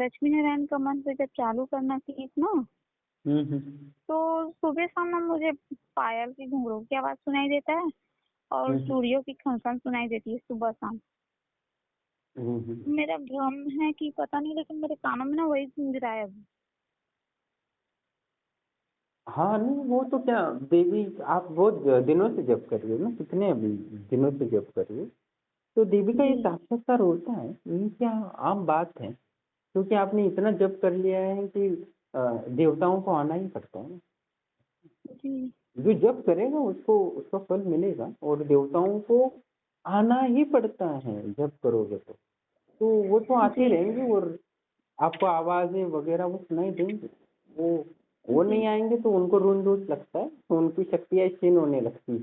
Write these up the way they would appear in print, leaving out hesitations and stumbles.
लक्ष्मी नारायण का मंत्र जब चालू करना थी ना, हम्म। तो सुबह शाम ना मुझे पायल की घुंघरू की आवाज सुनाई देता है और हम्म। चूड़ियों की खनखन सुनाई देती है सुबह शाम। हम्म। मेरा भ्रम है कि पता नहीं, लेकिन मेरे कानों में ना वही गूंज रहा है अभी। हाँ नहीं, वो तो क्या देवी, आप बहुत दिनों से जप कर रही हो ना, कितने अभी दिनों से जप कर रही हो, तो देवी का ये जी साक्षात्कार होता है, ये क्या आम बात है। क्योंकि आपने इतना जप कर लिया है कि देवताओं को आना ही पड़ता है ना। जी जो जप करेगा उसको उसका फल मिलेगा, और देवताओं को आना ही पड़ता है जप करोगे तो वो तो आते जी रहेंगे, और आपको आवाजें वगैरह वो सुनाई देंगे। वो जी नहीं आएंगे तो उनको ऋण दोष लगता है, तो उनकी शक्तियाँ क्षीण होने लगती है।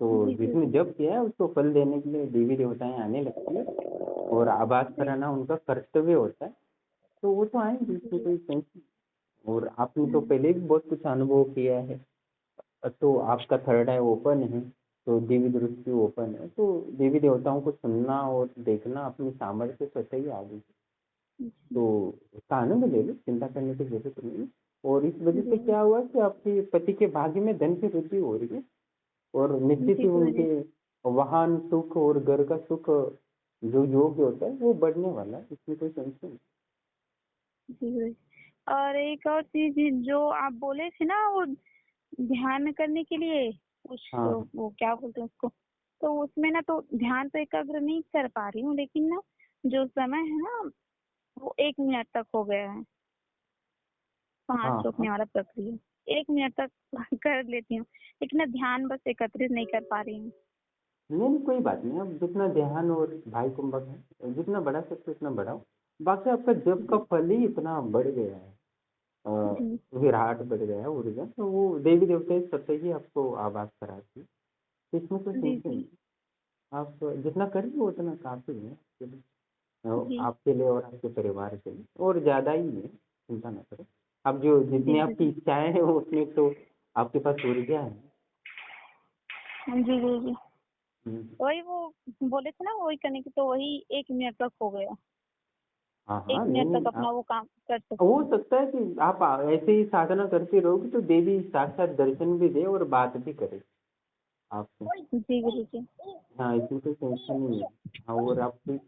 तो जी जिसने गुरुजी। जप किया है उसको फल देने के लिए देवी देवताएं आने लगती है, और आबाद जी कराना उनका कर्तव्य होता है। तो वो तो आएंगे, इसमें जी कोई टेंशन। और आपने तो जी पहले भी बहुत कुछ अनुभव किया है, तो आपका थर्ड आई ओपन है, तो देवी दृष्टि ओपन है, तो देवी देवताओं को सुनना और देखना अपनी सामर्थ्य से सही आ गई। जी तो उसका आनंद ले लो, चिंता करने की जरूरत नहीं है। और इस वजह से जी क्या हुआ कि आपके पति के भाग्य में धन की वृद्धि हो रही है, और निश्चित जी ही गुरुजी। उनके वाहन सुख और घर का सुख जो योग्य होता है वो बढ़ने वाला है, इसमें कोई संशय नहीं। जी गुरुजी। और एक और चीज जो आप बोले थे ना, वो ध्यान करने के लिए कुछ, हाँ हाँ वो क्या बोलते हैं उसको, तो उसमें ना तो ध्यान तो एकाग्र नहीं कर पा रही हूँ, लेकिन ना जो समय है ना वो 1 मिनट तक हो गया है। सांस हाँ हाँ। रोकने वाला प्रक्रिया 1 मिनट तक कर लेती हूँ, लेकिन ना ध्यान बस एकत्रित नहीं कर पा रही हूँ। नहीं कोई बात नहीं, अब जितना ध्यान और भाई कुंभक है, जितना बढ़ा सकते उतना बढ़ाओ। बाकी आपका जब का जी फल ही इतना बढ़ गया है, जी विराट बढ़ गया है ऊर्जा, तो वो देवी देवता सत्य ही आपको आवाज कराती है, तो इसमें कोई जी संशय जी नहीं। आप जितना करेंगे उतना काफी है आपके लिए, जी आपके लिए और आपके परिवार के लिए, और ज्यादा ही है, चिंता ना करें। अब जो जी जितनी आपकी जी इच्छाएं हैं उसमें तो आपके पास ऊर्जा है। जी जी जी। हम्म। वही वो बोले थे ना, वही करने की, तो वही 1 मिनट तक हो गया। हाँ एक हाँ, नहीं मिनट तक नहीं, अपना वो काम कर सकती हो हूँ। सकता है कि आप ऐसे ही साधना करती रहोगे तो देवी साक्षात दर्शन भी दे और बात भी करे आपसे। जी गुरु जी। हाँ, इसमें कोई टेंशन नहीं है। हाँ, और आपकी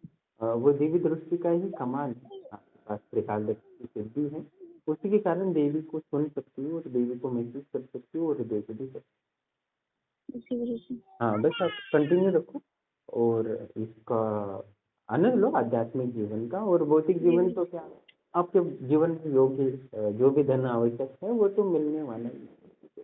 वो देवी दृष्टि का ही कमाल है, आपके पास त्रिकाल दर्शन की सिद्धि है, उसी के कारण देवी को सुन सकती हो और देवी को महसूस कर सकती हो और देख भी सकती जी गुरु जी। हो। हाँ, बस आप कंटिन्यू रखो, और इसका आनंद लो आध्यात्मिक जीवन का, और भौतिक जी जीवन गुरु तो क्या, आपके जीवन में योग्य जो भी धन आवश्यक है वो तो मिलने वाला ही है।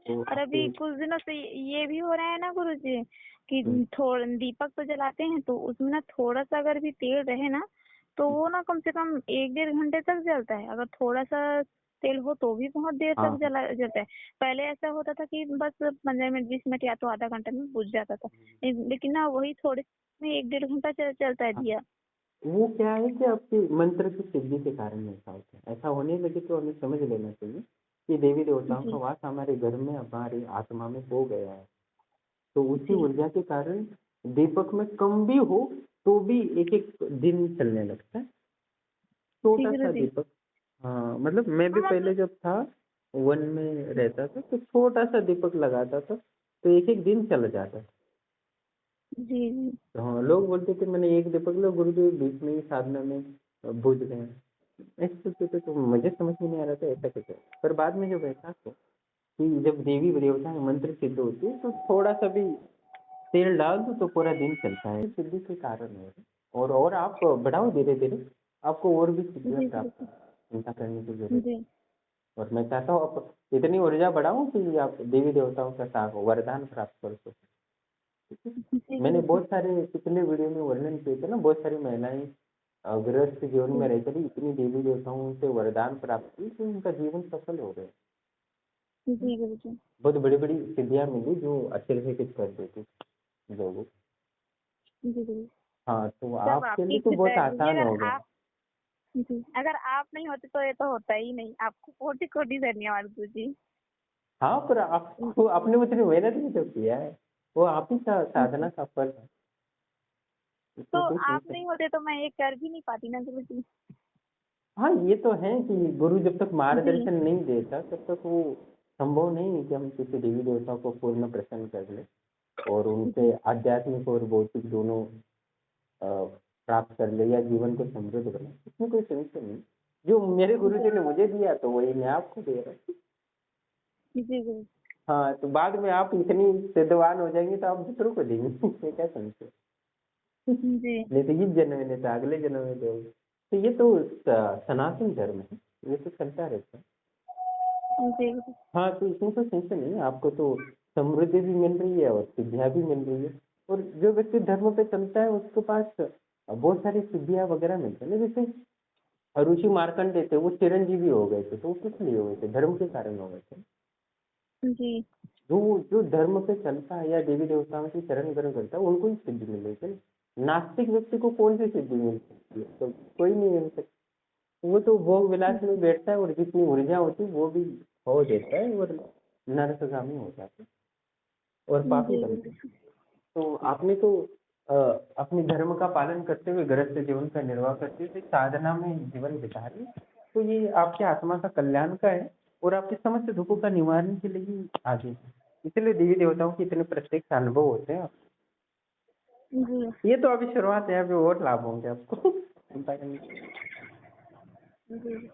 तो और आपके अभी कुछ दिनों से ये भी हो रहा है ना गुरु जी, कि हम्म, थोड़ा दीपक तो जलाते हैं, तो उसमें ना थोड़ा सा अगर भी तेल रहे ना, तो वो ना कम से कम 1 1.5 घंटे तक जलता है। अगर थोड़ा सा तेल हो तो भी बहुत देर तक हाँ जलता है। पहले ऐसा होता था कि बस 15 मिनट 20 मिनट या तो आधा घंटा में बुझ जाता था, लेकिन ना वही थोड़े में 1 1.5 घंटा चलता है हाँ। दिया। वो क्या है कि आपके मंत्र की सिद्धि के कारण ऐसा होता है, ऐसा होने लगे तो हमें समझ लेना चाहिए कि देवी देवताओं का जी वास हमारे घर में, हमारी आत्मा में हो गया है। तो उसी जी ऊर्जा के कारण दीपक में कम भी हो तो भी एक एक दिन चलने लगता है, जी छोटा गुरु सा जी। दीपक। हाँ, मतलब मैं भी हाँ पहले मतलब जब था वन में रहता था तो छोटा सा दीपक लगाता था, तो एक एक दिन चल जाता था। जी जी तो हाँ, लोग बोलते थे मैंने एक दीपक लो गुरुदेव, बीच में ही साधना में बुझ गए। ऐसे सोचते थे, तो मुझे समझ में नहीं आ रहा था ऐसा कैसे, पर बाद में जब एहसास हो कि जब देवी देवता मंत्र सिद्ध होती है तो थोड़ा सा भी तेल डाल दो तो पूरा दिन चलता है, सिद्धि के कारण है। और आप बढ़ाओ धीरे धीरे, आपको और भी सिद्धियाँ जी प्राप्त गुरु हों, चिंता करने की जी जरूरत जी है। और मैं चाहता हूँ आप इतनी ऊर्जा बढ़ाओ कि आप देवी देवताओं का वरदान प्राप्त कर सको। ठीक है? जी मैंने गुरु जी। बहुत सारे पिछले वीडियो में वर्णन किए थे ना, बहुत सारी महिलाएं गृहस्थ जीवन में रहकर ही इतनी देवी देवताओं से वरदान प्राप्त की कि उनका जीवन सफल हो गया। जी गुरु जी। बहुत बड़ी बड़ी सिद्धियां मिली जो आश्चर्यचकित कर देती लोगों को। जी गुरु। हाँ, तो सब आपके आपकी लिए तो बहुत कृपा है गुरुजी। आसान अगर हो गया। आप जी, अगर आप नहीं होते तो ये तो होता ही नहीं। आपको कोटि कोटि धन्यवाद गुरुजी। हाँ, पर आपको आपने उतनी मेहनत भी तो किया है, वो आप ही का जी साधना का फल है। तो इसमें कोई आप समस्या। नहीं होते तो मैं ये कर भी नहीं पाती ना गुरुजी। हाँ, ये तो है कि गुरु जब तक जी मार्गदर्शन नहीं देता तब तक वो संभव नहीं है कि हम किसी देवी देवता को पूर्ण प्रसन्न कर लें और उनसे जी आध्यात्मिक और भौतिक दोनों अ, प्राप्त कर ले या जीवन को समृद्ध बनाए। इसमें कोई समस्या नहीं। जो मेरे गुरु जी ने मुझे दिया तो वही मैं आपको दे रहा हूँ। जी गुरुजी। हाँ, तो बाद में आप इतनी सिद्धवान हो जाएंगे तो आप दूसरों को देंगे। इसमें क्या समस्या। जी नहीं तो इस जन्म में, नहीं तो अगले जन्म में दोगे। तो ये तो सनातन धर्म है, ये तो चलता रहता है। जी गुरुजी। हाँ, तो इसमें कोई टेंशन नहीं है। आपको तो समृद्धि भी मिल रही है और सिद्धियाँ भी मिल रही है। और जो व्यक्ति धर्म पे चलता है उसके पास बहुत सारी सिद्धियाँ वगैरह मिलती है ना। जैसे ऋषि मार्कंडेय थे, वो चिरंजीवी हो गए थे, तो वो किस लिए हो गए थे? धर्म के कारण हो गए थे। जी जो जो धर्म पे चलता है या देवी देवताओं की शरण ग्रहण करता है उनको ही सिद्धि मिलेगी। नास्तिक व्यक्ति को कौन सी सिद्धि मिल सकती है? तो कोई नहीं मिल सकती। वो तो भोग विलास में बैठता है और जितनी ऊर्जा होती है वो भी खो देता है और नरकगामी हो जाता है और पापी जी बनते हैं। गुरुजी। तो आपने तो अ, अपने धर्म का पालन करते हुए गृहस्थ जीवन का निर्वाह करते हुए साधना में जीवन बिता रहे हैं। तो ये आपकी आत्मा का कल्याण का है और आपके समस्त दुखों का निवारण के लिए ही आगे है। इसलिए देवी देवताओं के इतने प्रत्यक्ष अनुभव होते हैं। जी ये तो अभी शुरुआत है, अभी और लाभ होंगे आपको। चिंता करने की जी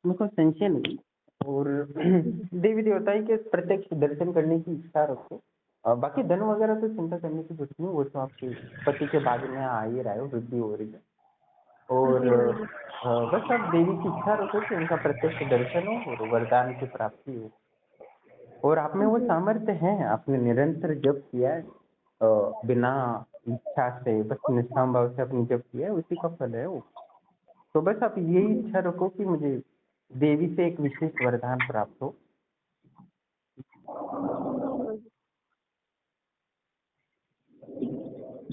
मुझको संशय नहीं। और जी देवी देवताई के प्रत्यक्ष दर्शन करने की इच्छा रखो। बाकी धन वगैरह तो चिंता करने की जरूरत नहीं, वो तो आपके पति के बाद में आ ही रहा है, वृद्धि हो रही है। और जी गुरुजी। बस आप देवी की इच्छा रखो कि उनका प्रत्यक्ष दर्शन हो और वरदान की प्राप्ति हो। और आप में वो जी सामर्थ्य है, आपने निरंतर जप किया है बिना इच्छा से, बस निष्काम भाव से आपने जप किया है, उसी का फल है वो। तो बस आप यही इच्छा रखो कि मुझे देवी से एक विशेष वरदान प्राप्त हो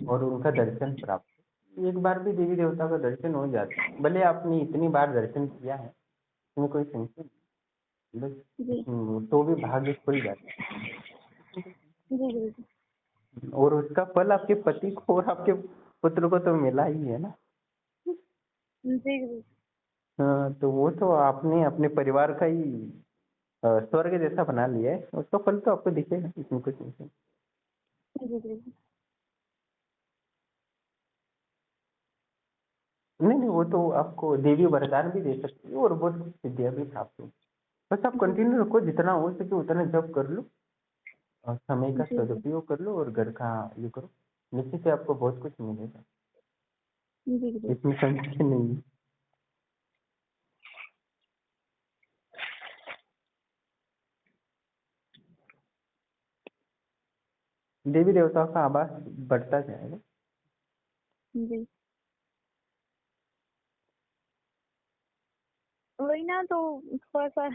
और उनका दर्शन प्राप्त हो। एक बार भी देवी देवता का दर्शन हो जाता है, भले आपने इतनी बार दर्शन किया है, इसमें कोई संशय नहीं। बस जी तो भी भाग्य खुल जाता जी गुरुजी। है और उसका फल आपके पति को और आपके पुत्र को तो मिला ही है ना। जी गुरुजी। हाँ, तो वो तो आपने अपने परिवार का ही स्वर्ग जैसा बना लिया है, उसका फल तो आपको दिखेगा, इसमें कुछ नहीं। जी गुरुजी। नहीं नहीं, वो तो आपको देवी वरदान भी दे सकती है और बहुत कुछ सिद्धियाँ भी प्राप्त हो। बस आप जी कंटिन्यू रखो, जितना हो सके उतना जप कर लो और समय का जी सदुपयोग कर लो और घर का ये करो। निश्चित ही आपको बहुत कुछ मिलेगा, जी गुरुजी। इसमें संशय नहीं है। देवी देवताओं का आभास बढ़ता जाएगा। जी वही ना, तो थोड़ा सा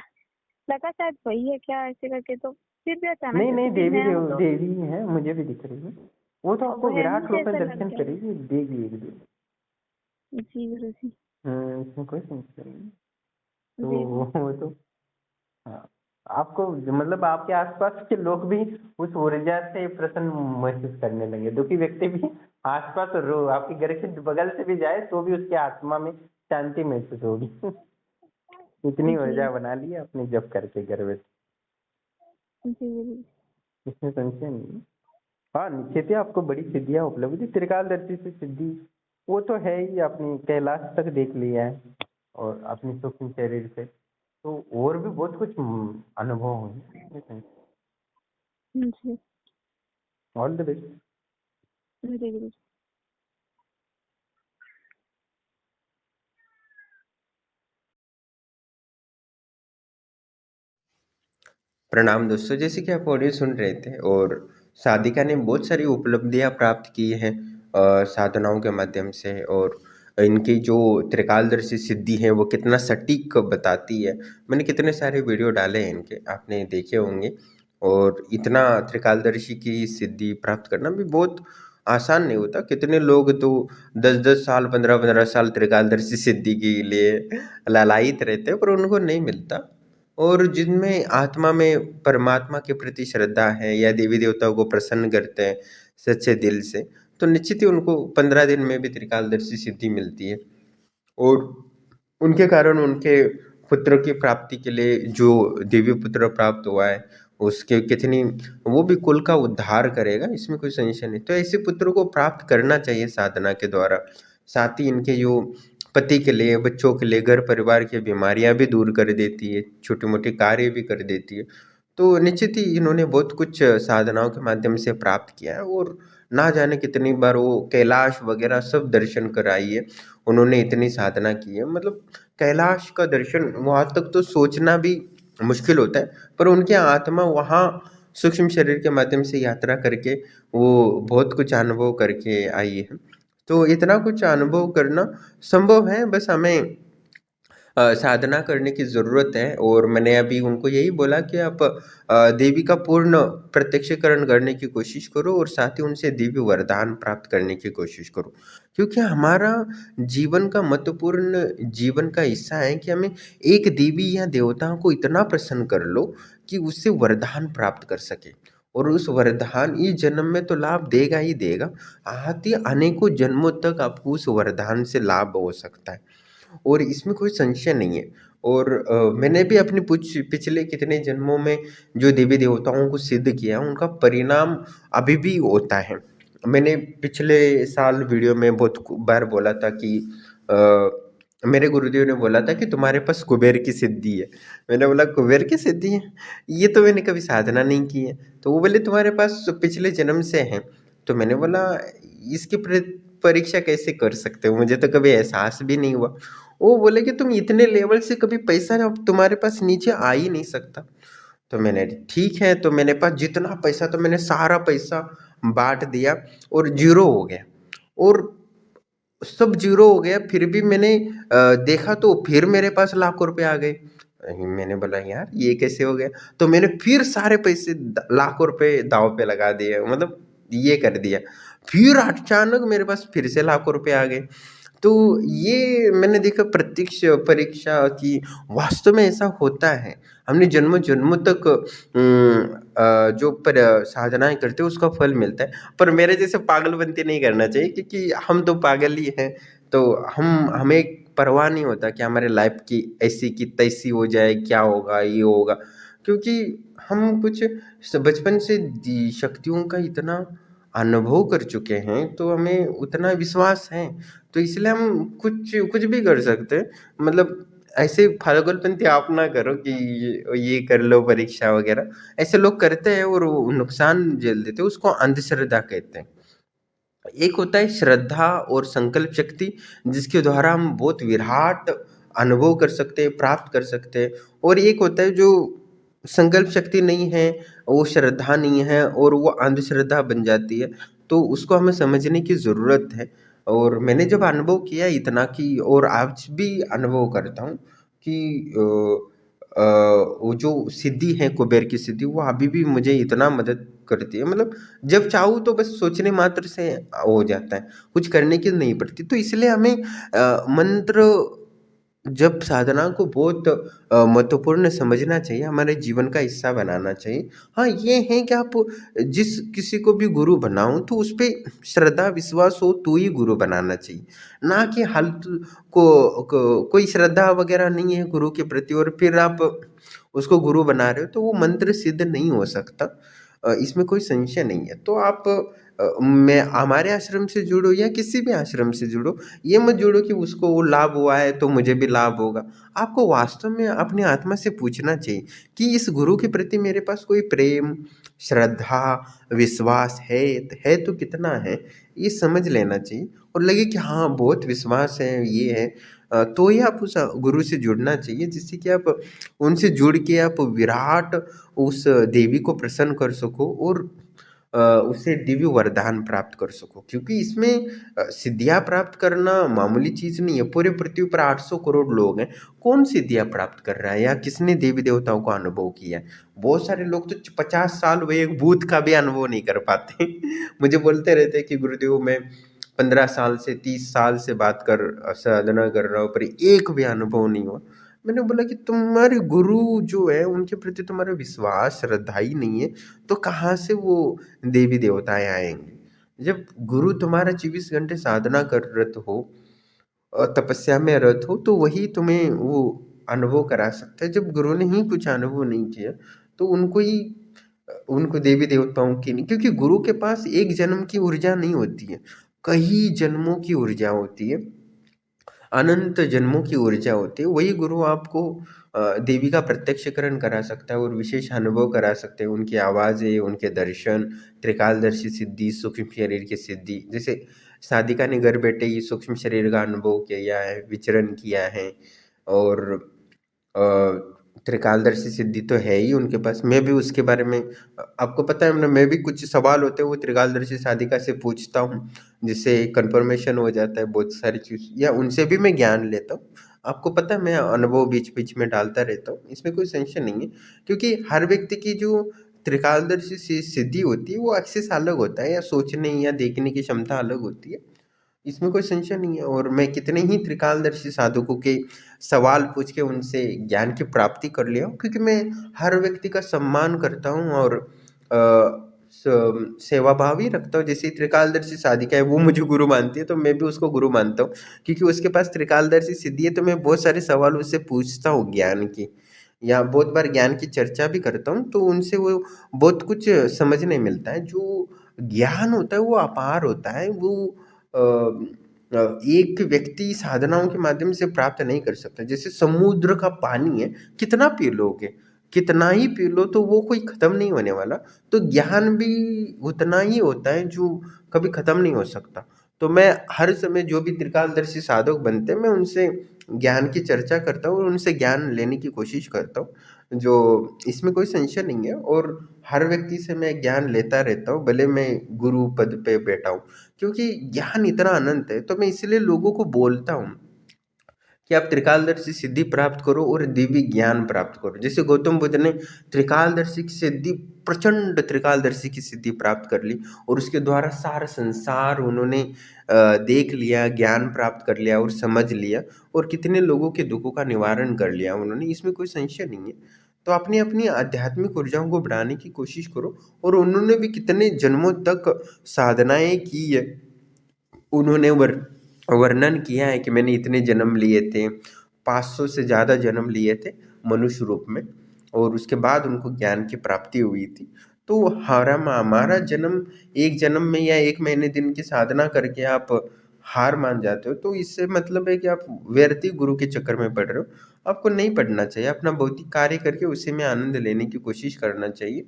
लगा शायद वही है क्या ऐसे करके, तो फिर भी अचानक नहीं से नहीं, कुछ दिन देवी नया हो तो देवी ही है, मुझे भी दिख रही है। वो तो आपको वह विराट मुझे रूप में ऐसा लग दर्शन गया। करेगी, देगी एक दिन। जी गुरुजी। इसमें कोई समस्या नहीं। तो जी जी वो तो हाँ, आपको मतलब आपके आसपास के लोग भी उस ऊर्जा से प्रसन्न महसूस करने लगे। दुखी व्यक्ति भी आसपास रो आपके घर के बगल से भी जाए तो भी उसकी आत्मा में शांति महसूस होगी। इतनी जी ऊर्जा बना ली है आपने जब करके घर में। जी गुरुजी। इसमें संशय नहीं है। हाँ, निश्चित ही आपको बड़ी सिद्धियां उपलब्ध हुई। त्रिकालदर्शी से सिद्धि वो तो है ही, आपने कैलाश तक देख लिया है और अपने सूक्ष्म शरीर से तो और भी बहुत कुछ अनुभव हुए। जी ऑल द बेस्ट। जी गुरुजी। प्रणाम दोस्तों, जैसे कि आप ऑडियो सुन रहे थे और साधिका ने बहुत सारी उपलब्धियां प्राप्त की हैं साधनाओं के माध्यम से। और इनकी जो त्रिकालदर्शी सिद्धि है वो कितना सटीक बताती है। मैंने कितने सारे वीडियो डाले हैं इनके, आपने देखे होंगे। और इतना त्रिकालदर्शी की सिद्धि प्राप्त करना भी बहुत आसान नहीं होता। कितने लोग तो 10-10 साल 15-15 साल त्रिकालदर्शी सिद्धि के लिए लालायित रहते हैं पर उनको नहीं मिलता। और जिनमें आत्मा में परमात्मा के प्रति श्रद्धा है या देवी देवताओं को प्रसन्न करते हैं, सच्चे दिल से, तो निश्चित ही उनको 15 दिन में भी त्रिकालदर्शी सिद्धि मिलती है। और उनके कारण उनके पुत्र की प्राप्ति के लिए जो दिव्य पुत्र प्राप्त हुआ है, उसके कितनी वो भी कुल का उद्धार करेगा, इसमें कोई संशय नहीं। तो ऐसे पुत्र को प्राप्त करना चाहिए साधना के द्वारा। साथ ही इनके जो पति के लिए, बच्चों के लिए, घर परिवार की बीमारियां भी दूर कर देती है, छोटे मोटे कार्य भी कर देती है। तो निश्चित ही इन्होंने बहुत कुछ साधनाओं के माध्यम से प्राप्त किया है, और ना जाने कितनी बार वो कैलाश वगैरह सब दर्शन कर आई है। उन्होंने इतनी साधना की है, मतलब कैलाश का दर्शन वहाँ तक तो सोचना भी मुश्किल होता है, पर उनकी आत्मा वहाँ सूक्ष्म शरीर के माध्यम से यात्रा करके वो बहुत कुछ अनुभव करके आई है। तो इतना कुछ अनुभव करना संभव है, बस हमें साधना करने की ज़रूरत है। और मैंने अभी उनको यही बोला कि आप देवी का पूर्ण प्रत्यक्षीकरण करने की कोशिश करो, और साथ ही उनसे दिव्य वरदान प्राप्त करने की कोशिश करो। क्योंकि हमारा जीवन का महत्वपूर्ण जीवन का हिस्सा है कि हमें एक देवी या देवता को इतना प्रसन्न कर लो कि उससे वरदान प्राप्त कर सके। और उस वरदान इस जन्म में तो लाभ देगा ही देगा, आती अनेकों जन्मों तक आपको उस वरदान से लाभ हो सकता है, और इसमें कोई संशय नहीं है। और मैंने भी अपने कुछ पिछले कितने जन्मों में जो देवी देवताओं को सिद्ध किया, उनका परिणाम अभी भी होता है। मैंने पिछले साल वीडियो में बहुत बार बोला था कि मेरे गुरुदेव ने बोला था कि तुम्हारे पास कुबेर की सिद्धि है। मैंने बोला कुबेर की सिद्धि है, ये तो मैंने कभी साधना नहीं की है। तो वो बोले तुम्हारे पास पिछले जन्म से है। तो मैंने बोला इसकी परीक्षा कैसे कर सकते हो, मुझे तो कभी एहसास भी नहीं हुआ। वो बोले कि तुम इतने लेवल से कभी पैसा अब तुम्हारे पास नीचे आ ही नहीं सकता। तो मैंने ठीक है, तो मेरे पास जितना पैसा, तो मैंने सारा पैसा बांट दिया और जीरो हो गया, और सब जीरो हो गया। फिर भी मैंने देखा तो फिर मेरे पास लाखों रुपए आ गए। मैंने बोला यार ये कैसे हो गया, तो मैंने फिर सारे पैसे लाखों रुपए दाव पे लगा दिए, मतलब ये कर दिया। फिर अचानक मेरे पास फिर से लाखों रुपए आ गए। तो ये मैंने देखा प्रत्यक्ष परीक्षा की वास्तव में ऐसा होता है। हमने जन्मों जन्मों तक जो पर साधनाएं करते हैं उसका फल मिलता है। पर मेरे जैसे पागलपंती नहीं करना चाहिए, क्योंकि हम तो पागल ही हैं। तो हमें परवाह नहीं होता कि हमारे लाइफ की ऐसी की तैसी हो जाए, क्या होगा, ये होगा। क्योंकि हम कुछ बचपन से शक्तियों का इतना अनुभव कर चुके हैं, तो हमें उतना विश्वास है। तो इसलिए हम कुछ कुछ भी कर सकते हैं। मतलब ऐसे पागलपंती आप ना करो कि ये कर लो परीक्षा वगैरह। ऐसे लोग करते हैं और वो नुकसान झेल देते हैं, उसको अंधश्रद्धा कहते हैं। एक होता है श्रद्धा और संकल्प शक्ति, जिसके द्वारा हम बहुत विराट अनुभव कर सकते हैं, प्राप्त कर सकते हैं। और एक होता है जो संकल्प शक्ति नहीं है, वो श्रद्धा नहीं है, और वो अंधश्रद्धा बन जाती है। तो उसको हमें समझने की ज़रूरत है। और मैंने जब अनुभव किया इतना कि, और आज भी अनुभव करता हूँ कि वो जो सिद्धि है कुबेर की सिद्धि, वो अभी भी मुझे इतना मदद करती है। मतलब जब चाहूँ तो बस सोचने मात्र से हो जाता है, कुछ करने की नहीं पड़ती। तो इसलिए हमें मंत्र जब साधना को बहुत महत्वपूर्ण समझना चाहिए, हमारे जीवन का हिस्सा बनाना चाहिए। हाँ, ये है कि आप जिस किसी को भी गुरु बनाओ तो उस पे श्रद्धा विश्वास हो तो ही गुरु बनाना चाहिए। ना कि कोई श्रद्धा वगैरह नहीं है गुरु के प्रति और फिर आप उसको गुरु बना रहे हो, तो वो मंत्र सिद्ध नहीं हो सकता। इसमें कोई संशय नहीं है। तो आप मैं हमारे आश्रम से जुड़ो या किसी भी आश्रम से जुड़ो, ये मत जुड़ो कि उसको वो लाभ हुआ है तो मुझे भी लाभ होगा। आपको वास्तव में अपनी आत्मा से पूछना चाहिए कि इस गुरु के प्रति मेरे पास कोई प्रेम, श्रद्धा, विश्वास है तो कितना है, ये समझ लेना चाहिए। और लगे कि हाँ बहुत विश्वास है, ये है, तो ही आप उस गुरु से जुड़ना चाहिए, जिससे कि आप उनसे जुड़ के आप विराट उस देवी को प्रसन्न कर सको और उसे दिव्य वरदान प्राप्त कर सको। क्योंकि इसमें सिद्धियाँ प्राप्त करना मामूली चीज़ नहीं है। पूरे पृथ्वी पर 800 करोड़ लोग हैं, कौन सिद्धियाँ प्राप्त कर रहा है या किसने देवी देवताओं का अनुभव किया है? बहुत सारे लोग तो 50 साल वे एक भूत का भी अनुभव नहीं कर पाते। मुझे बोलते रहते हैं कि गुरुदेव मैं 15 साल से 30 साल से बात कर साधना कर रहा हूँ, पर एक भी अनुभव नहीं हुआ। मैंने बोला कि तुम्हारे गुरु जो है उनके प्रति तुम्हारा विश्वास श्रद्धा ही नहीं है, तो कहाँ से वो देवी देवताएं आएंगे? जब गुरु तुम्हारा 24 घंटे साधना कर रत हो, तपस्या में रत हो, तो वही तुम्हें वो अनुभव करा सकता है। जब गुरु ने ही कुछ अनुभव नहीं किया, तो उनको ही उनको देवी देवताओं की नहीं, क्योंकि गुरु के पास एक जन्म की ऊर्जा नहीं होती है, कई जन्मों की ऊर्जा होती है, अनंत जन्मों की ऊर्जा होती है। वही गुरु आपको देवी का प्रत्यक्षकरण करा सकता है और विशेष अनुभव करा सकते हैं। उनकी आवाज़ें, उनके दर्शन, त्रिकालदर्शी सिद्धि, सूक्ष्म शरीर की सिद्धि। जैसे साधिका ने घर बैठे ही सूक्ष्म शरीर का अनुभव किया है, विचरण किया है, और त्रिकालदर्शी सिद्धि तो है ही उनके पास। मैं भी उसके बारे में आपको पता है ना, मैं भी कुछ सवाल होते हैं वो त्रिकालदर्शी साधिका से पूछता हूँ, जिससे कंफर्मेशन हो जाता है बहुत सारी चीज़, या उनसे भी मैं ज्ञान लेता हूँ। आपको पता है मैं अनुभव बीच बीच में डालता रहता हूँ, इसमें कोई संशय नहीं है, क्योंकि हर व्यक्ति की जो त्रिकालदर्शी सिद्धि होती है वो एक्सेस अलग होता है, या सोचने या देखने की क्षमता अलग होती है, इसमें कोई संशय नहीं है। और मैं कितने ही त्रिकालदर्शी साधकों के सवाल पूछ के उनसे ज्ञान की प्राप्ति कर लिया हूँ, क्योंकि मैं हर व्यक्ति का सम्मान करता हूँ और सेवा भाव ही रखता हूँ। जैसे त्रिकालदर्शी साधिका है, वो मुझे गुरु मानती है, तो मैं भी उसको गुरु मानता हूँ, क्योंकि उसके पास त्रिकालदर्शी सिद्धि है। तो मैं बहुत सारे सवाल उससे पूछता हूँ ज्ञान की, या बहुत बार ज्ञान की चर्चा भी करता हूँ, तो उनसे वो बहुत कुछ समझने मिलता है। जो ज्ञान होता है वो अपार होता है, वो एक व्यक्ति साधनाओं के माध्यम से प्राप्त नहीं कर सकता। जैसे समुद्र का पानी है, कितना पी लोगे, कितना ही पी लो तो वो कोई खत्म नहीं होने वाला। तो ज्ञान भी उतना ही होता है जो कभी खत्म नहीं हो सकता। तो मैं हर समय जो भी त्रिकालदर्शी साधक बनते हैं, मैं उनसे ज्ञान की चर्चा करता हूँ और उनसे ज्ञान लेने की कोशिश करता हूँ, जो इसमें कोई संशय नहीं है। और हर व्यक्ति से मैं ज्ञान लेता रहता हूँ, भले मैं गुरु पद पे बैठा हूँ, क्योंकि ज्ञान इतना अनंत है। तो मैं इसलिए लोगों को बोलता हूँ कि आप त्रिकालदर्शी सिद्धि प्राप्त करो और दिव्य ज्ञान प्राप्त करो। जैसे गौतम बुद्ध ने त्रिकालदर्शी की सिद्धि, प्रचंड त्रिकालदर्शी की सिद्धि प्राप्त कर ली, और उसके द्वारा सारा संसार उन्होंने देख लिया, ज्ञान प्राप्त कर लिया और समझ लिया, और कितने लोगों के दुखों का निवारण कर लिया उन्होंने, इसमें कोई संशय नहीं है। तो अपनी अपनी आध्यात्मिक ऊर्जाओं को बढ़ाने की कोशिश करो। और उन्होंने भी कितने जन्मों तक साधनाएं की है, उन्होंने वर्णन किया है कि मैंने इतने जन्म लिए थे, 500 से ज़्यादा जन्म लिए थे मनुष्य रूप में, और उसके बाद उनको ज्ञान की प्राप्ति हुई थी। तो हमारा जन्म एक जन्म में या एक महीने दिन की साधना करके आप हार मान जाते हो, तो इससे मतलब है कि आप व्यर्थ ही गुरु के चक्कर में पड़ रहे हो। आपको नहीं पढ़ना चाहिए, अपना भौतिक कार्य करके उसी में आनंद लेने की कोशिश करना चाहिए।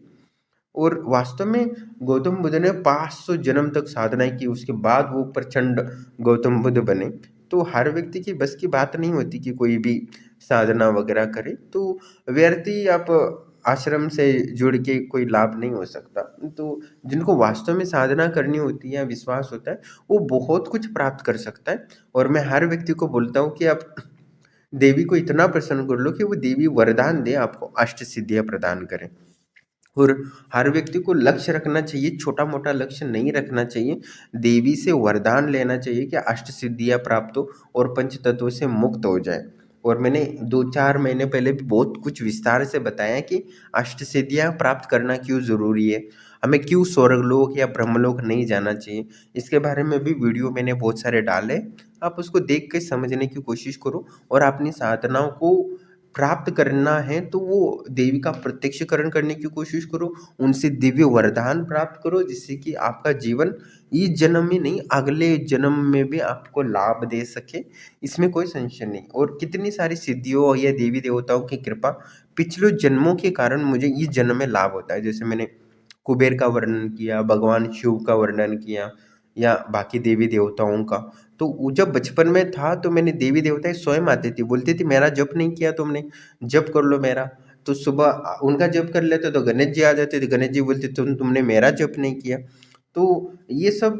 और वास्तव में गौतम बुद्ध ने 500 जन्म तक साधना की, उसके बाद वो प्रचंड गौतम बुद्ध बने। तो हर व्यक्ति की बस की बात नहीं होती कि कोई भी साधना वगैरह करे, तो व्यर्थ ही आप आश्रम से जुड़ के कोई लाभ नहीं हो सकता। तो जिनको वास्तव में साधना करनी होती है या विश्वास होता है, वो बहुत कुछ प्राप्त कर सकता है। और मैं हर व्यक्ति को बोलता हूँ कि आप देवी को इतना प्रसन्न कर लो कि वो देवी वरदान दे, आपको अष्ट सिद्धियाँ प्रदान करें। और हर व्यक्ति को लक्ष्य रखना चाहिए, छोटा मोटा लक्ष्य नहीं रखना चाहिए। देवी से वरदान लेना चाहिए कि अष्ट सिद्धियाँ प्राप्त हो और पंच तत्वों से मुक्त हो जाए। और मैंने 2-4 महीने पहले भी बहुत कुछ विस्तार से बताया कि अष्ट सिद्धियाँ प्राप्त करना क्यों ज़रूरी है, हमें क्यों स्वर्गलोक या ब्रह्मलोक नहीं जाना चाहिए। इसके बारे में भी वीडियो मैंने बहुत सारे डाले, आप उसको देख के समझने की कोशिश करो। और अपनी साधनाओं को प्राप्त करना है तो वो देवी का प्रत्यक्षीकरण करने की कोशिश करो, उनसे दिव्य वरदान प्राप्त करो, जिससे कि आपका जीवन इस जन्म में नहीं, अगले जन्म में भी आपको लाभ दे सके, इसमें कोई संशय नहीं। और कितनी सारी सिद्धियों या देवी देवताओं की कृपा पिछले जन्मों के कारण मुझे इस जन्म में लाभ होता है। जैसे मैंने कुबेर का वर्णन किया, भगवान शिव का वर्णन किया, या बाकी देवी देवताओं का। तो वो जब बचपन में था तो मैंने देवी देवताएं स्वयं आती थी, बोलती थी मेरा जप नहीं किया तुमने, जप कर लो मेरा। तो सुबह उनका जप कर लेते तो गणेश जी आ जाते थे, गणेश जी बोलते तुमने मेरा जप नहीं किया। तो ये सब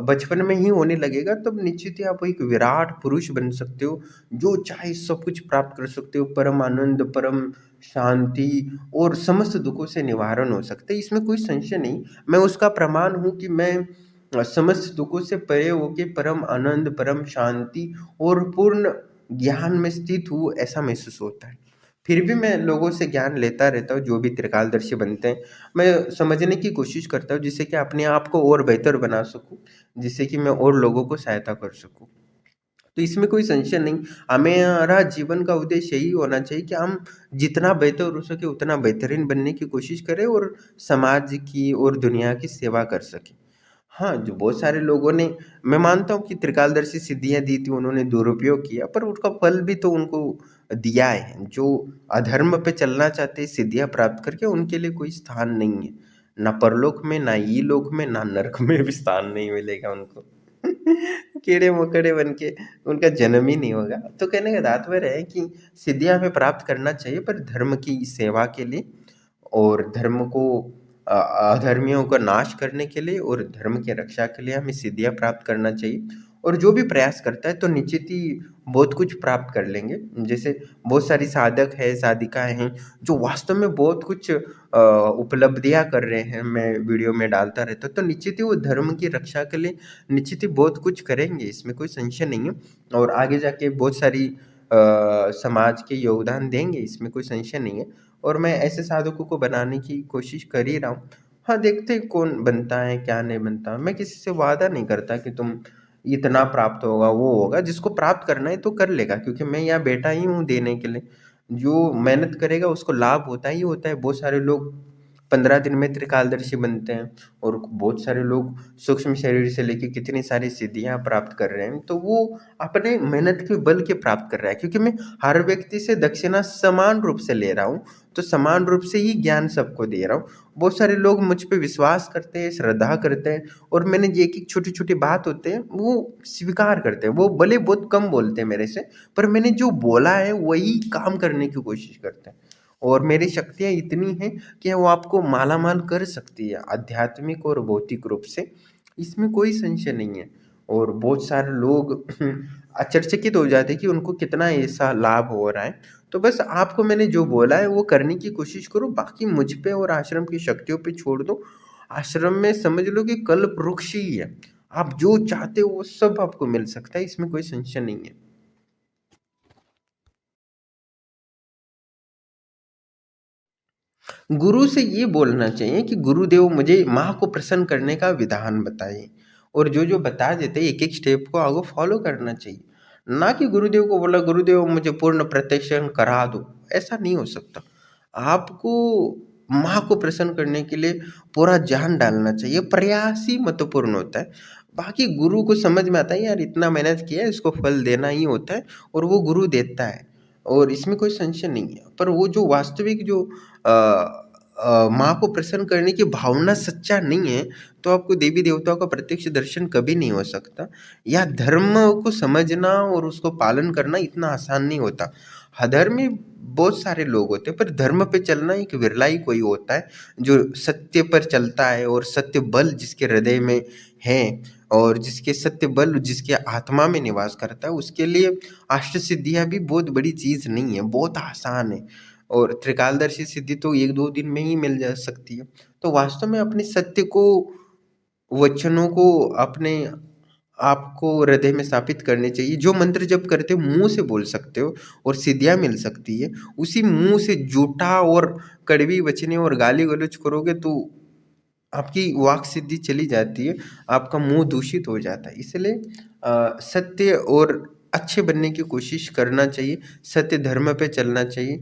बचपन में ही होने लगेगा, तब निश्चित ही आप एक विराट पुरुष बन सकते हो, जो चाहे सब कुछ प्राप्त कर सकते हो, परम आनंद, परम शांति और समस्त दुखों से निवारण हो सकते हैं, इसमें कोई संशय नहीं। मैं उसका प्रमाण हूँ कि मैं समस्त दुखों से परे होके परम आनंद, परम शांति और पूर्ण ज्ञान में स्थित हूँ, ऐसा महसूस होता है। फिर भी मैं लोगों से ज्ञान लेता रहता हूँ, जो भी त्रिकालदर्शी बनते हैं, मैं समझने की कोशिश करता हूँ, जिससे कि अपने आप को और बेहतर बना सकूँ, जिससे कि मैं और लोगों को सहायता कर सकूँ। तो इसमें कोई संशय नहीं, हमारा जीवन का उद्देश्य यही होना चाहिए कि हम जितना बेहतर हो सके उतना बेहतरीन बनने की कोशिश करें और समाज की और दुनिया की सेवा कर सकें। हाँ, जो बहुत सारे लोगों ने, मैं मानता हूँ कि त्रिकालदर्शी सिद्धियाँ दी थी, उन्होंने दुरुपयोग किया, पर उसका फल भी तो उनको दिया है। जो अधर्म पे चलना चाहते हैं सिद्धियाँ प्राप्त करके, उनके लिए कोई स्थान नहीं है। ना परलोक में, ना इहलोक में, ना नरक में भी स्थान नहीं मिलेगा उनको। कीड़े मकोड़े बन के उनका जन्म ही नहीं होगा। तो कहने का तात्पर्य है कि सिद्धियाँ हमें प्राप्त करना चाहिए, पर धर्म की सेवा के लिए और धर्म को अधर्मियों का नाश करने के लिए और धर्म की रक्षा के लिए हमें सिद्धियाँ प्राप्त करना चाहिए। और जो भी प्रयास करता है तो निश्चित ही बहुत कुछ प्राप्त कर लेंगे। जैसे बहुत सारी साधक है, साधिकाएँ हैं, जो वास्तव में बहुत कुछ उपलब्धियाँ कर रहे हैं, मैं वीडियो में डालता रहता हूँ, तो निश्चित ही वो धर्म की रक्षा के लिए निश्चित ही बहुत कुछ करेंगे, इसमें कोई संशय नहीं है। और आगे जाके बहुत सारी समाज के योगदान देंगे, इसमें कोई संशय नहीं है। और मैं ऐसे साधकों को बनाने की कोशिश कर ही रहा हूँ। हाँ, देखते हैं कौन बनता है, क्या नहीं बनता। मैं किसी से वादा नहीं करता कि तुम इतना प्राप्त होगा, वो होगा। जिसको प्राप्त करना है तो कर लेगा, क्योंकि मैं यहाँ बैठा ही हूँ देने के लिए। जो मेहनत करेगा उसको लाभ होता ही होता है। बहुत सारे लोग 15 दिन में त्रिकालदर्शी बनते हैं, और बहुत सारे लोग सूक्ष्म शरीर से लेके कितनी सारी सिद्धियाँ प्राप्त कर रहे हैं, तो वो अपने मेहनत के बल के प्राप्त कर रहा है। क्योंकि मैं हर व्यक्ति से दक्षिणा समान रूप से ले रहा हूँ, तो समान रूप से ही ज्ञान सबको दे रहा हूँ। बहुत सारे लोग मुझ पे विश्वास करते हैं, श्रद्धा करते हैं, और मैंने जो एक-एक छोटी-छोटी बात होते हैं वो स्वीकार करते हैं। वो भले बहुत कम बोलते हैं मेरे से, पर मैंने जो बोला है वही काम करने की कोशिश करते हैं। और मेरी शक्तियाँ इतनी हैं कि वो आपको मालामाल कर सकती है, आध्यात्मिक और भौतिक रूप से, इसमें कोई संशय नहीं है। और बहुत सारे लोग आश्चर्यचकित हो जाते हैं कि उनको कितना ऐसा लाभ हो रहा है। तो बस आपको मैंने जो बोला है वो करने की कोशिश करो, बाकी मुझ पे और आश्रम की शक्तियों पे छोड़ दो। आश्रम में समझ लो कि कल्प वृक्ष ही है, आप जो चाहते हो वो सब आपको मिल सकता है, इसमें कोई संशय नहीं है। गुरु से ये बोलना चाहिए कि गुरुदेव मुझे माँ को प्रसन्न करने का विधान बताइए, और जो बता देते हैं एक एक स्टेप को आगे फॉलो करना चाहिए। ना कि गुरुदेव को बोला गुरुदेव मुझे पूर्ण प्रत्यक्षण करा दो, ऐसा नहीं हो सकता। आपको माँ को प्रसन्न करने के लिए पूरा जान डालना चाहिए, प्रयास ही महत्वपूर्ण होता है। बाकी गुरु को समझ में आता है यार इतना मेहनत किया है, इसको फल देना ही होता है, और वो गुरु देता है, और इसमें कोई संशय नहीं है। पर वो जो वास्तविक जो माँ को प्रसन्न करने की भावना सच्चा नहीं है, तो आपको देवी देवताओं का प्रत्यक्ष दर्शन कभी नहीं हो सकता। या धर्म को समझना और उसको पालन करना इतना आसान नहीं होता। अधर्मी बहुत सारे लोग होते हैं, पर धर्म पे चलना एक विरला ही कोई होता है जो सत्य पर चलता है, और सत्य बल जिसके हृदय में है, और जिसके सत्य बल जिसके आत्मा में निवास करता है, उसके लिए अष्ट सिद्धियाँ भी बहुत बड़ी चीज़ नहीं है, बहुत आसान है। और त्रिकालदर्शी सिद्धि तो 1-2 दिन में ही मिल जा सकती है। तो वास्तव में अपने सत्य को, वचनों को अपने आपको हृदय में स्थापित करने चाहिए। जो मंत्र जप करते हो मुँह से बोल सकते हो और सिद्धियाँ मिल सकती है। उसी मुँह से झूठा और कड़वी वचनें और गाली-गलौज करोगे तो आपकी वाक सिद्धि चली जाती है, आपका मुँह दूषित हो जाता है। इसलिए सत्य और अच्छे बनने की कोशिश करना चाहिए, सत्य धर्म पे चलना चाहिए,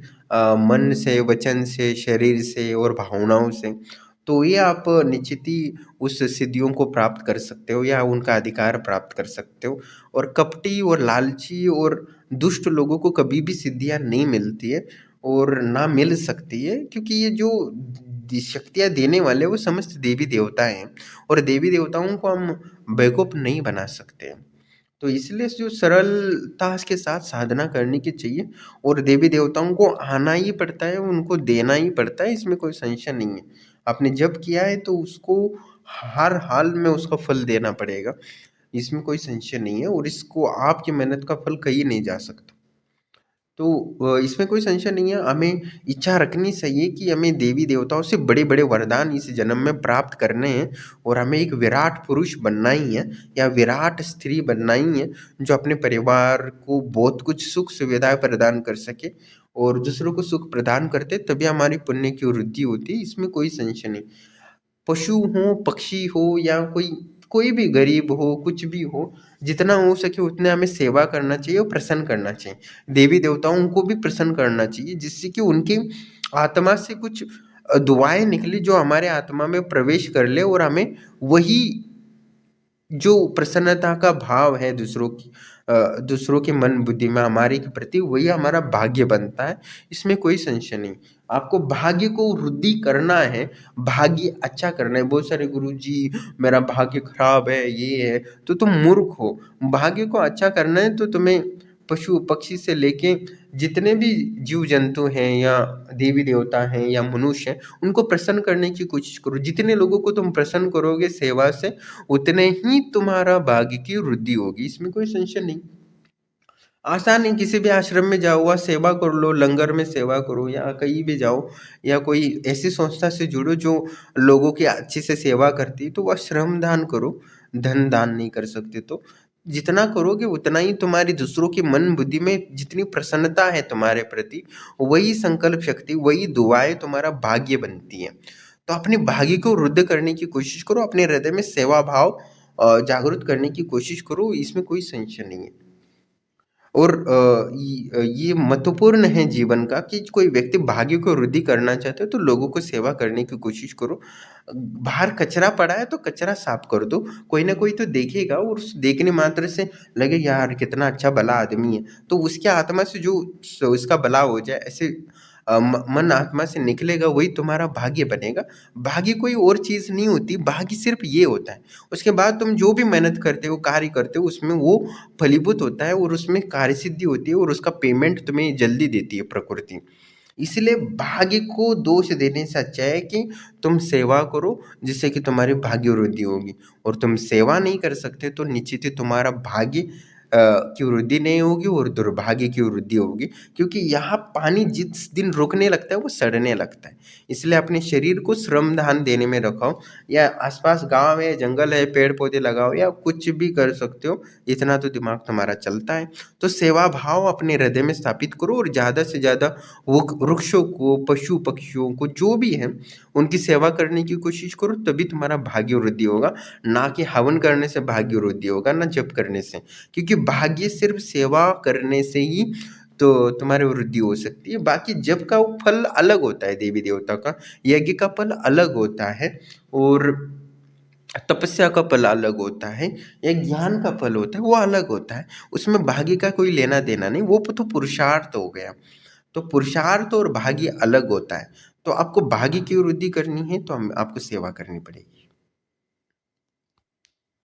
मन से, वचन से, शरीर से और भावनाओं से। तो ये आप निश्चित ही उस सिद्धियों को प्राप्त कर सकते हो, या उनका अधिकार प्राप्त कर सकते हो। और कपटी और लालची और दुष्ट लोगों को कभी भी सिद्धियाँ नहीं मिलती है, और ना मिल सकती है, क्योंकि ये जो शक्तियाँ देने वाले वो समस्त देवी देवता हैं, और देवी देवताओं को हम बेवकूफ़ नहीं बना सकते हैं। तो इसलिए जो सरलता के साथ साधना करने की चाहिए, और देवी देवताओं को आना ही पड़ता है, उनको देना ही पड़ता है, इसमें कोई संशय नहीं है। आपने जब किया है तो उसको हर हाल में उसका फल देना पड़ेगा, इसमें कोई संशय नहीं है, और इसको आपकी मेहनत का फल कहीं नहीं जा सकता। तो इसमें कोई संशय नहीं है, हमें इच्छा रखनी चाहिए कि हमें देवी देवताओं से बड़े-बड़े वरदान इस जन्म में प्राप्त करने हैं, और हमें एक विराट पुरुष बनना ही है, या विराट स्त्री बनना ही है, जो अपने परिवार को बहुत कुछ सुख सुविधाएँ प्रदान कर सके, और दूसरों को सुख प्रदान करते तभी हमारी पुण्य की वृद्धि होती है, इसमें कोई संशय नहीं। पशु हो, पक्षी हो या कोई कोई भी गरीब हो, कुछ भी हो, जितना हो सके उतने हमें सेवा करना चाहिए और प्रसन्न करना चाहिए। देवी देवताओं को भी प्रसन्न करना चाहिए, जिससे कि उनकी आत्मा से कुछ दुआएं निकली जो हमारे आत्मा में प्रवेश कर ले और हमें वही जो प्रसन्नता का भाव है दूसरों के मन बुद्धि में हमारे के प्रति, वही हमारा भाग्य बनता है, इसमें कोई संशय नहीं। आपको भाग्य को वृद्धि करना है, भाग्य अच्छा करना है। बहुत सारे गुरुजी मेरा भाग्य खराब है, ये है, तो तुम मूर्ख हो। भाग्य को अच्छा करना है तो तुम्हें पशु पक्षी से लेके जितने भी जीव जंतु हैं या देवी देवता हैं या मनुष्य हैं, उनको प्रसन्न करने की कोशिश करो। जितने लोगों को तुम प्रसन्न करोगे सेवा से, उतने ही तुम्हारा भाग्य की वृद्धि होगी, इसमें कोई संशय नहीं। आसान है, किसी भी आश्रम में जाओ, वहाँ सेवा कर लो, लंगर में सेवा करो या कहीं भी जाओ या कोई ऐसी संस्था से जुड़ो जो लोगों की अच्छे से सेवा करती है, तो वह श्रम दान करो। धन दान नहीं कर सकते तो जितना करोगे उतना ही तुम्हारी दूसरों की मन बुद्धि में जितनी प्रसन्नता है तुम्हारे प्रति, वही संकल्प शक्ति, वही दुआएं तुम्हारा भाग्य बनती है। तो अपने भाग्य को वृद्ध करने की कोशिश करो, अपने हृदय में सेवा भाव जागृत करने की कोशिश करो, इसमें कोई संशय नहीं है। और ये महत्वपूर्ण है जीवन का कि कोई व्यक्ति भाग्य को वृद्धि करना चाहता है तो लोगों को सेवा करने की कोशिश करो। बाहर कचरा पड़ा है तो कचरा साफ कर दो, कोई ना कोई तो देखेगा और उस देखने मात्र से लगे यार कितना अच्छा भला आदमी है, तो उसके आत्मा से जो उसका भला हो जाए, ऐसे मन आत्मा से निकलेगा, वही तुम्हारा भाग्य बनेगा। भाग्य कोई और चीज़ नहीं होती, भाग्य सिर्फ ये होता है। उसके बाद तुम जो भी मेहनत करते हो, कार्य करते हो, उसमें वो फलीभूत होता है और उसमें कार्य सिद्धि होती है और उसका पेमेंट तुम्हें जल्दी देती है प्रकृति। इसलिए भाग्य को दोष देने से अच्छा है कि तुम सेवा करो, जिससे कि तुम्हारी भाग्य वृद्धि होगी। और तुम सेवा नहीं कर सकते तो निश्चित ही तुम्हारा भाग्य की वृद्धि नहीं होगी और दुर्भाग्य की वृद्धि होगी, क्योंकि यहाँ पानी जिस दिन रुकने लगता है वो सड़ने लगता है। इसलिए अपने शरीर को श्रम दान देने में रखाओ, या आसपास गांव है, जंगल है, पेड़ पौधे लगाओ या कुछ भी कर सकते हो, इतना तो दिमाग तुम्हारा चलता है। तो सेवा भाव अपने हृदय में स्थापित करो और ज़्यादा से ज़्यादा वृक्षों को, पशु पक्षियों को, जो भी हैं उनकी सेवा करने की कोशिश करो, तभी तुम्हारा भाग्य वृद्धि होगा। ना कि हवन करने से भाग्य वृद्धि होगा, ना जप करने से, क्योंकि भाग्य सिर्फ सेवा करने से ही तो तुम्हारी वृद्धि हो सकती है। बाकी जप का वो फल अलग होता है, देवी देवता का यज्ञ का फल अलग होता है और तपस्या का फल अलग होता है, एक ज्ञान का फल होता है वो अलग होता है। उसमें भाग्य का कोई लेना देना नहीं, वो तो पुरुषार्थ हो गया। तो पुरुषार्थ और भाग्य अलग होता है। तो आपको भाग्य की वृद्धि करनी है तो हम आपको सेवा करनी पड़ेगी।